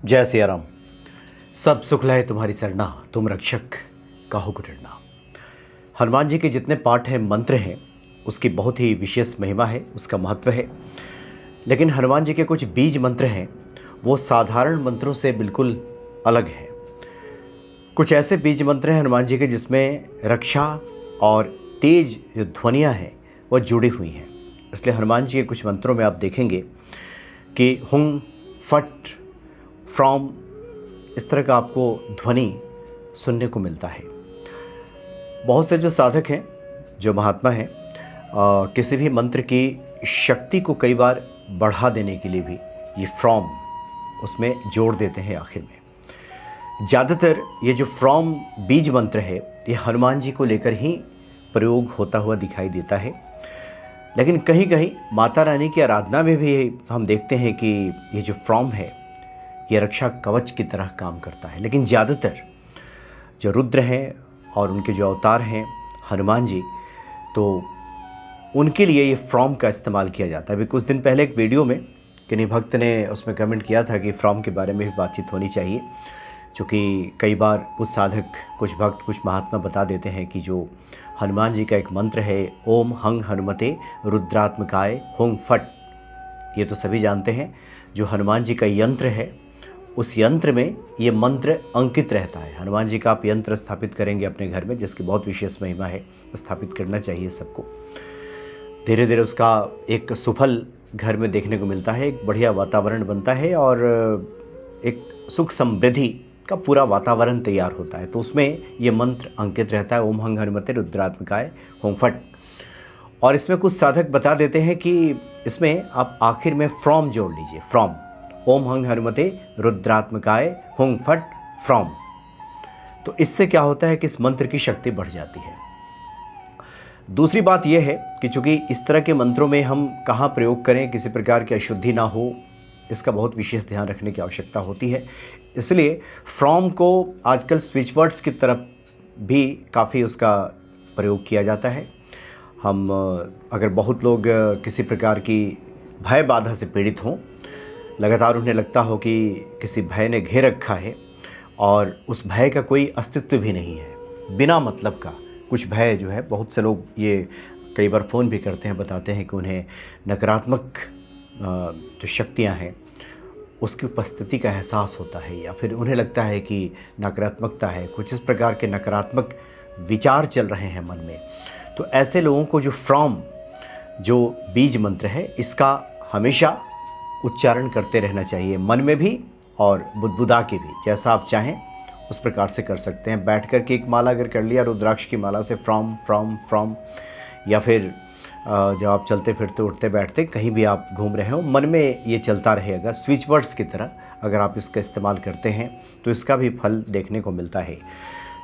जय सिया राम। सब सुख लय तुम्हारी सरना, तुम रक्षक काहू को डरना। हनुमान जी के जितने पाठ हैं, मंत्र हैं, उसकी बहुत ही विशेष महिमा है, उसका महत्व है। लेकिन हनुमान जी के कुछ बीज मंत्र हैं, वो साधारण मंत्रों से बिल्कुल अलग हैं। कुछ ऐसे बीज मंत्र हैं हनुमान जी के जिसमें रक्षा और तेज जो ध्वनियाँ हैं वह जुड़ी हुई हैं। इसलिए हनुमान जी के कुछ मंत्रों में आप देखेंगे कि हुंग, फट, फ्रॉम, इस तरह का आपको ध्वनि सुनने को मिलता है। बहुत से जो साधक हैं, जो महात्मा हैं, किसी भी मंत्र की शक्ति को कई बार बढ़ा देने के लिए भी ये फ्रॉम उसमें जोड़ देते हैं आखिर में। ज़्यादातर ये जो फ्रॉम बीज मंत्र है ये हनुमान जी को लेकर ही प्रयोग होता हुआ दिखाई देता है। लेकिन कहीं कहीं माता रानी की आराधना में भी हम देखते हैं कि ये जो फ्रॉम है ये रक्षा कवच की तरह काम करता है। लेकिन ज़्यादातर जो रुद्र हैं और उनके जो अवतार हैं हनुमान जी, तो उनके लिए ये फ्रॉम का इस्तेमाल किया जाता है। अभी कुछ दिन पहले एक वीडियो में किन्हीं भक्त ने उसमें कमेंट किया था कि फ्रॉम के बारे में भी बातचीत होनी चाहिए, क्योंकि कई बार कुछ साधक, कुछ भक्त, कुछ महात्मा बता देते हैं कि जो हनुमान जी का एक मंत्र है, ओम हंग हनुमते रुद्रात्मकाय हुंग फट, ये तो सभी जानते हैं। जो हनुमान जी का यंत्र है उस यंत्र में ये मंत्र अंकित रहता है। हनुमान जी का आप यंत्र स्थापित करेंगे अपने घर में, जिसकी बहुत विशेष महिमा है, स्थापित करना चाहिए सबको। धीरे धीरे उसका एक सुफल घर में देखने को मिलता है, एक बढ़िया वातावरण बनता है और एक सुख समृद्धि का पूरा वातावरण तैयार होता है। तो उसमें ये मंत्र अंकित रहता है, ओम हंग हनुमते रुद्रात्मकाय हुंग फट। और इसमें कुछ साधक बता देते हैं कि इसमें आप आखिर में फ्रॉम जोड़ लीजिए, फ्रॉम, ओम हंग हनुमते रुद्रात्मकाय हुंग फट फ्रॉम। तो इससे क्या होता है कि इस मंत्र की शक्ति बढ़ जाती है। दूसरी बात यह है कि चूंकि इस तरह के मंत्रों में हम कहाँ प्रयोग करें, किसी प्रकार की अशुद्धि ना हो, इसका बहुत विशेष ध्यान रखने की आवश्यकता होती है। इसलिए फ्रॉम को आजकल स्विच वर्ड्स की तरफ भी काफ़ी उसका प्रयोग किया जाता है। हम अगर बहुत लोग किसी प्रकार की भय बाधा से पीड़ित हों, लगातार उन्हें लगता हो कि किसी भय ने घेर रखा है और उस भय का कोई अस्तित्व भी नहीं है, बिना मतलब का कुछ भय जो है, बहुत से लोग ये कई बार फ़ोन भी करते हैं, बताते हैं कि उन्हें नकारात्मक जो शक्तियां हैं उसकी उपस्थिति का एहसास होता है, या फिर उन्हें लगता है कि नकारात्मकता है, कुछ इस प्रकार के नकारात्मक विचार चल रहे हैं मन में। तो ऐसे लोगों को जो फ्रॉम, जो बीज मंत्र है, इसका हमेशा उच्चारण करते रहना चाहिए, मन में भी और बुदबुदा के भी। जैसा आप चाहें उस प्रकार से कर सकते हैं। बैठ कर के एक माला अगर कर लिया रुद्राक्ष की माला से, फ्रॉम फ्रॉम फ्रॉम, या फिर जब आप चलते फिरते उठते बैठते कहीं भी आप घूम रहे हो, मन में ये चलता रहे, अगर स्विच वर्ड्स की तरह अगर आप इसका इस्तेमाल करते हैं तो इसका भी फल देखने को मिलता है।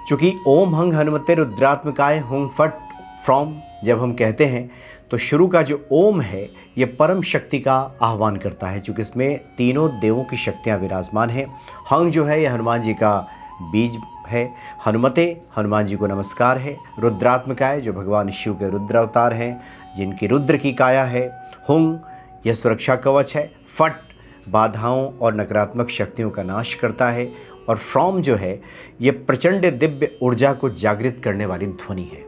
चूँकि ओम हंग हनुमते रुद्रात्मकाय हुंग फट फ्रॉम जब हम कहते हैं तो शुरू का जो ओम है ये परम शक्ति का आह्वान करता है, चूँकि इसमें तीनों देवों की शक्तियाँ विराजमान हैं। हंग जो है ये हनुमान जी का बीज है, हनुमते हनुमान जी को नमस्कार है, रुद्रात्मकाय जो भगवान शिव के रुद्र अवतार हैं, जिनकी रुद्र की काया है, हुंग यह सुरक्षा कवच है, फट बाधाओं और नकारात्मक शक्तियों का नाश करता है, और फ्रॉम जो है ये प्रचंड दिव्य ऊर्जा को जागृत करने वाली ध्वनि है।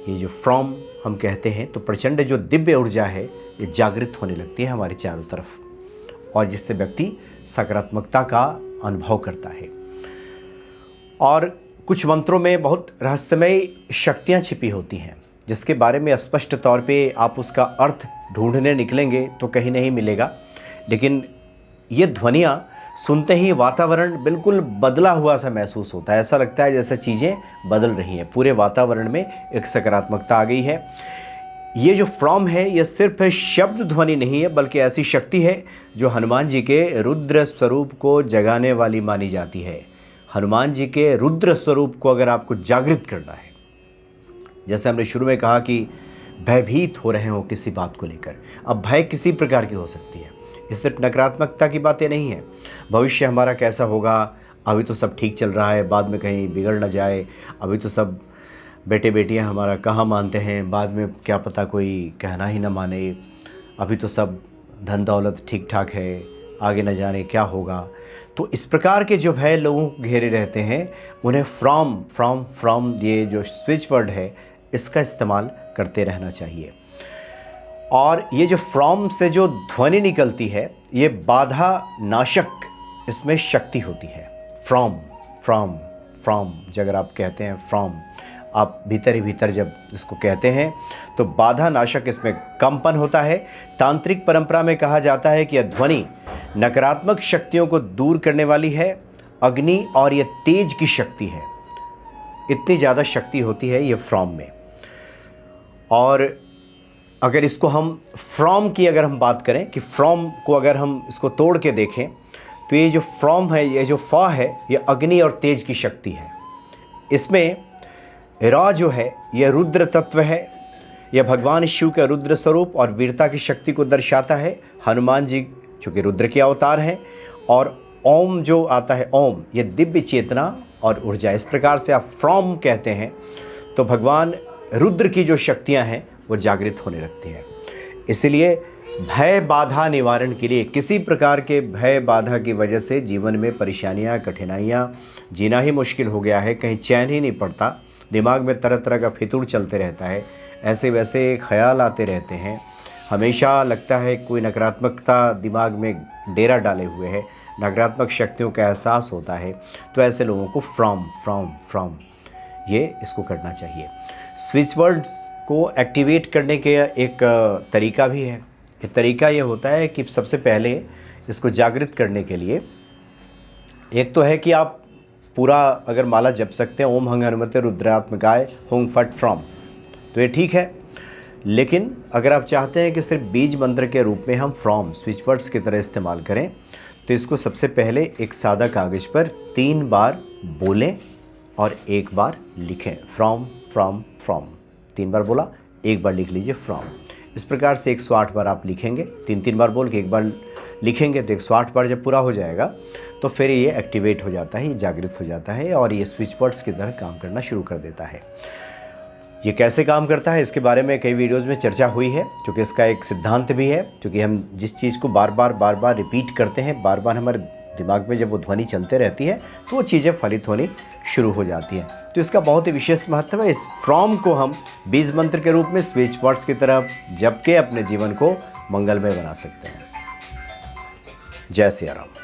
ये जो फ्रॉम हम कहते हैं तो प्रचंड जो दिव्य ऊर्जा है ये जागृत होने लगती है हमारे चारों तरफ, और जिससे व्यक्ति सकारात्मकता का अनुभव करता है। और कुछ मंत्रों में बहुत रहस्यमय शक्तियाँ छिपी होती हैं, जिसके बारे में स्पष्ट तौर पे आप उसका अर्थ ढूंढने निकलेंगे तो कहीं नहीं मिलेगा। लेकिन ये ध्वनियाँ सुनते ही वातावरण बिल्कुल बदला हुआ सा महसूस होता है, ऐसा लगता है जैसे चीज़ें बदल रही हैं, पूरे वातावरण में एक सकारात्मकता आ गई है। ये जो फ्रॉम है ये सिर्फ शब्द ध्वनि नहीं है, बल्कि ऐसी शक्ति है जो हनुमान जी के रुद्र स्वरूप को जगाने वाली मानी जाती है। हनुमान जी के रुद्र स्वरूप को अगर आपको जागृत करना है, जैसे हमने शुरू में कहा कि भयभीत हो रहे हो किसी बात को लेकर, अब भय किसी प्रकार की हो सकती है, ये सिर्फ नकारात्मकता की बातें नहीं है। भविष्य हमारा कैसा होगा, अभी तो सब ठीक चल रहा है, बाद में कहीं बिगड़ ना जाए, अभी तो सब बेटे बेटियां हमारा कहाँ मानते हैं, बाद में क्या पता कोई कहना ही ना माने, अभी तो सब धन दौलत ठीक ठाक है, आगे न जाने क्या होगा। तो इस प्रकार के जो भय लोगों को घेरे रहते हैं, उन्हें फ्रॉम ये जो स्विच वर्ड है इसका इस्तेमाल करते रहना चाहिए। और ये जो फ्रॉम से जो ध्वनि निकलती है, ये बाधा नाशक इसमें शक्ति होती है। फ्रॉम अगर आप कहते हैं फ्रॉम, आप भीतर ही भीतर जब इसको कहते हैं तो बाधा नाशक इसमें कंपन होता है। तांत्रिक परंपरा में कहा जाता है कि यह ध्वनि नकारात्मक शक्तियों को दूर करने वाली है, अग्नि और ये तेज की शक्ति है। इतनी ज़्यादा शक्ति होती है ये फ्रॉम में। और अगर इसको हम फ्रॉम की अगर हम बात करें कि फ्रॉम को अगर हम इसको तोड़ के देखें तो ये जो फ्रॉम है, ये जो फा है, ये अग्नि और तेज की शक्ति है। इसमें रा जो है यह रुद्र तत्व है। यह भगवान शिव का रुद्र स्वरूप और वीरता की शक्ति को दर्शाता है। हनुमान जी चूँकि रुद्र के अवतार हैं। और ओम जो आता है, ओम, ये दिव्य चेतना और ऊर्जा। इस प्रकार से आप फ्रॉम कहते हैं तो भगवान रुद्र की जो शक्तियां हैं वो जागृत होने लगती हैं। इसलिए भय बाधा निवारण के लिए, किसी प्रकार के भय बाधा की वजह से जीवन में परेशानियां, कठिनाइयां, जीना ही मुश्किल हो गया है, कहीं चैन ही नहीं पड़ता, दिमाग में तरह तरह का फितूर चलते रहता है, ऐसे वैसे ख्याल आते रहते हैं, हमेशा लगता है कोई नकारात्मकता दिमाग में डेरा डाले हुए है, नकारात्मक शक्तियों का एहसास होता है, तो ऐसे लोगों को फ्रॉम ये इसको करना चाहिए। स्विच वर्ड्स को एक्टिवेट करने के एक तरीका भी है। ये तरीका ये होता है कि सबसे पहले इसको जागृत करने के लिए एक तो है कि आप पूरा अगर माला जप सकते हैं, ओम हंग हनुमते रुद्रात्मकाय हुंग फट फ्रॉम, तो ये ठीक है। लेकिन अगर आप चाहते हैं कि सिर्फ बीज मंत्र के रूप में हम फ्रॉम स्विच वर्ड्स की तरह इस्तेमाल करें, तो इसको सबसे पहले एक सादा कागज़ पर 3 बार बोलें और 1 बार लिखें। फ्रॉम 3 बार बोला, 1 बार लिख लीजिए फ्रॉम। इस प्रकार से 108 बार आप लिखेंगे, 3 बार बोल के 1 बार लिखेंगे, तो 108 बार जब पूरा हो जाएगा तो फिर ये एक्टिवेट हो जाता है, ये जागृत हो जाता है और ये स्विच वर्ड्स की तरह काम करना शुरू कर देता है। ये कैसे काम करता है इसके बारे में कई वीडियोज़ में चर्चा हुई है, क्योंकि इसका एक सिद्धांत भी है। क्योंकि हम जिस चीज़ को बार बार रिपीट करते हैं, बार बार हमारे दिमाग में जब वो ध्वनि चलते रहती है तो वो चीज़ें फलित होनी शुरू हो जाती हैं। तो इसका बहुत ही विशेष महत्व है। इस फ्रॉम को हम बीज मंत्र के रूप में स्विच वर्ड्स की तरह जप के अपने जीवन को मंगलमय बना सकते हैं। जय सिया राम।